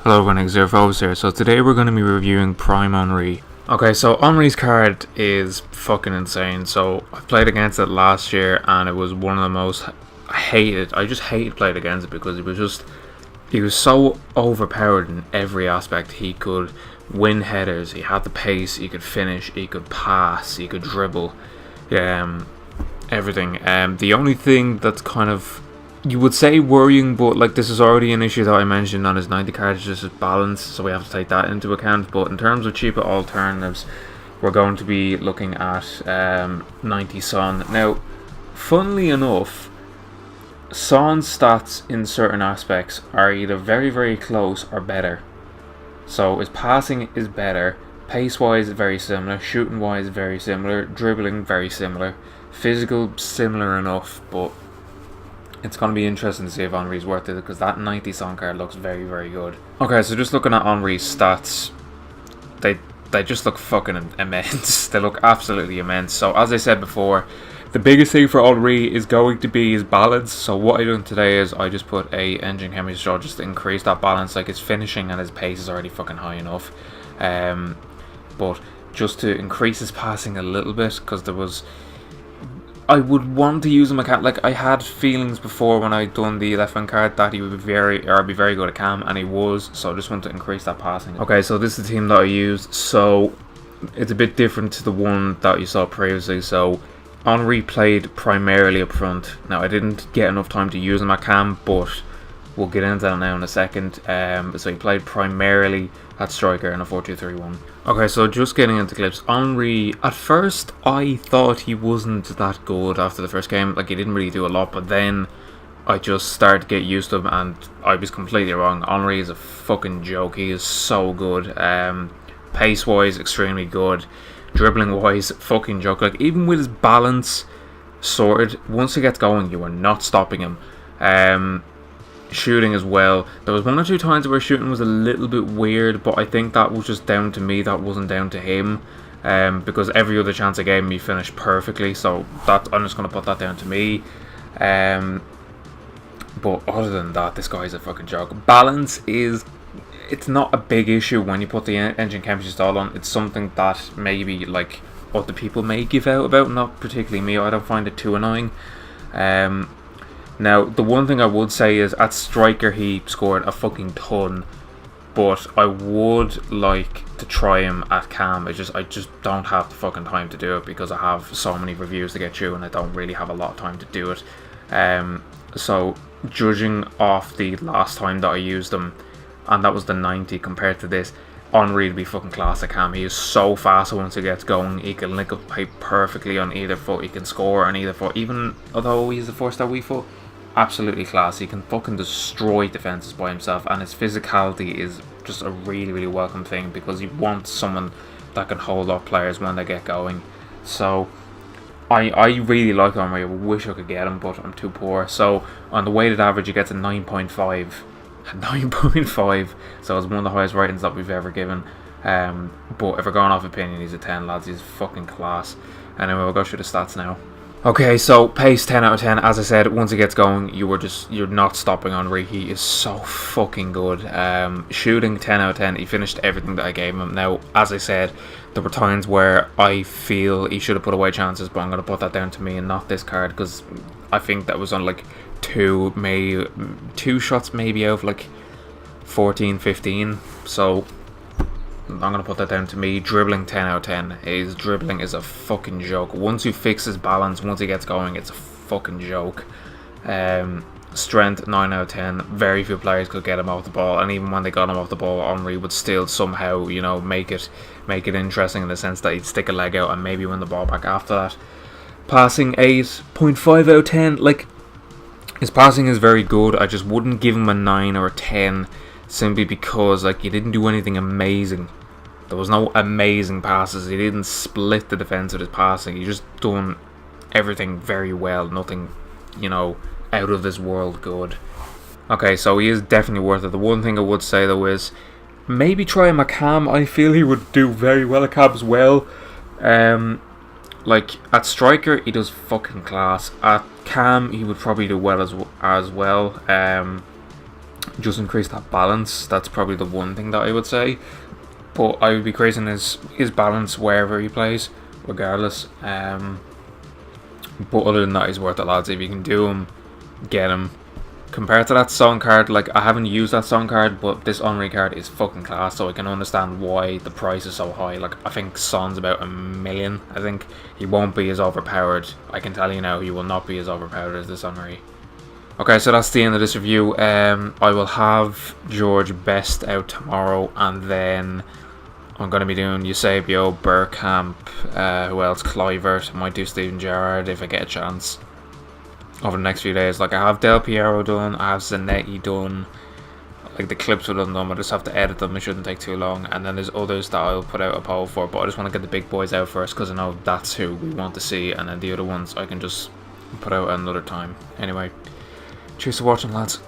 Hello everyone, Xerphos here. So today we're going to be reviewing Prime Henry. Okay, so Henry's card is fucking insane. So I played against it last year and it was one of the most I just hated playing against it because he was so overpowered in every aspect. He could win headers, he had the pace, he could finish, he could pass, he could dribble, everything. The only thing that's kind of, you would say, worrying, but like this is already an issue that I mentioned on his 90 card, is just his balance, so we have to take that into account. But in terms of cheaper alternatives, we're going to be looking at 90 Son. Now, funnily enough, Son's stats in certain aspects are either very, very close or better. So his passing is better, pace-wise very similar, shooting-wise very similar, dribbling very similar, physical similar enough, but it's going to be interesting to see if Henry's worth it, because that 90 Son card looks very, very good. Okay, so just looking at Henry's stats, they just look fucking immense. They look absolutely immense. So as I said before, the biggest thing for Henry is going to be his balance. So what I done today is I just put a engine chemistry shot just to increase that balance. Like, his finishing and his pace is already fucking high enough, but just to increase his passing a little bit, because I would want to use him like I had feelings before when I done the left wing card that he would be very good at cam, and he was. So I just want to increase that passing. Okay, so this is the team that I used. So it's a bit different to the one that you saw previously. So Henry played primarily up front. Now, I didn't get enough time to use him at cam, but we'll get into that now in a second. So he played primarily at striker in a 4-2-3-1. Okay, so just getting into clips. Henry, at first I thought he wasn't that good after the first game. Like, he didn't really do a lot, but then I just started to get used to him and I was completely wrong. Henry is a fucking joke. He is so good. Pace wise, extremely good. Dribbling wise, fucking joke. Like, even with his balance sorted, once he gets going, you are not stopping him. Shooting as well, there was one or two times where shooting was a little bit weird, but I think that was just down to me, that wasn't down to him, because every other chance I gave him he finished perfectly. So that, I'm just going to put that down to me. But other than that, this guy's a fucking joke. Balance is, it's not a big issue when you put the engine chemistry style on. It's something that maybe like other people may give out about, not particularly me. I don't find it too annoying. Now, the one thing I would say is at striker he scored a fucking ton, but I would like to try him at cam. I just don't have the fucking time to do it because I have so many reviews to get through and I don't really have a lot of time to do it. So judging off the last time that I used him, and that was the 90 compared to this, Henry would be fucking class at cam. He is so fast once he gets going. He can link up play perfectly on either foot. He can score on either foot, even although he's a 4-star weak foot. Absolutely class. He can fucking destroy defenses by himself, and his physicality is just a really, really welcome thing because you want someone that can hold up players when they get going. So I really like Henry. I wish I could get him, but I'm too poor. So on the weighted average, he gets a 9.5. 9.5. So it's one of the highest ratings that we've ever given. But if we're going off opinion, he's a 10, lads. He's fucking class. Anyway, we'll go through the stats now. Okay, so pace 10 out of 10. As I said, once he gets going, you're not stopping Henry. He is so fucking good. Shooting 10 out of 10. He finished everything that I gave him. Now, as I said, there were times where I feel he should have put away chances, but I'm going to put that down to me and not this card, because I think that was on like two shots maybe out of like 14, 15. So I'm going to put that down to me. Dribbling 10 out of 10. His dribbling is a fucking joke. Once you fix his balance, once he gets going, it's a fucking joke. Strength 9 out of 10. Very few players could get him off the ball, and even when they got him off the ball, Henry would still somehow, you know, make it interesting in the sense that he'd stick a leg out and maybe win the ball back after that. Passing 8.5 out of 10. Like, his passing is very good. I just wouldn't give him a 9 or a 10 simply because, like, he didn't do anything amazing. There was no amazing passes. He didn't split the defense with his passing. He just done everything very well. Nothing, you know, out of this world good. Okay, so he is definitely worth it. The one thing I would say though is maybe try him at cam. I feel he would do very well at cam as well. Like, at striker, he does fucking class. At cam, he would probably do well as well. just increase that balance. That's probably the one thing that I would say. But I would be creating his balance wherever he plays, regardless. But other than that, he's worth it, lads. If you can do him, get him. Compared to that Son card, like, I haven't used that Son card, but this Henry card is fucking class, so I can understand why the price is so high. Like, I think Son's about $1 million. I think he won't be as overpowered. I can tell you now, he will not be as overpowered as this Henry. Okay, so that's the end of this review. I will have George Best out tomorrow, and then I'm going to be doing Eusebio, Bergkamp, who else? Kluivert. I might do Steven Gerrard if I get a chance over the next few days. Like, I have Del Piero done, I have Zanetti done, like the clips are done, I just have to edit them, it shouldn't take too long, and then there's others that I'll put out a poll for, but I just want to get the big boys out first, because I know that's who we want to see, and then the other ones I can just put out another time. Anyway, cheers for watching, lads.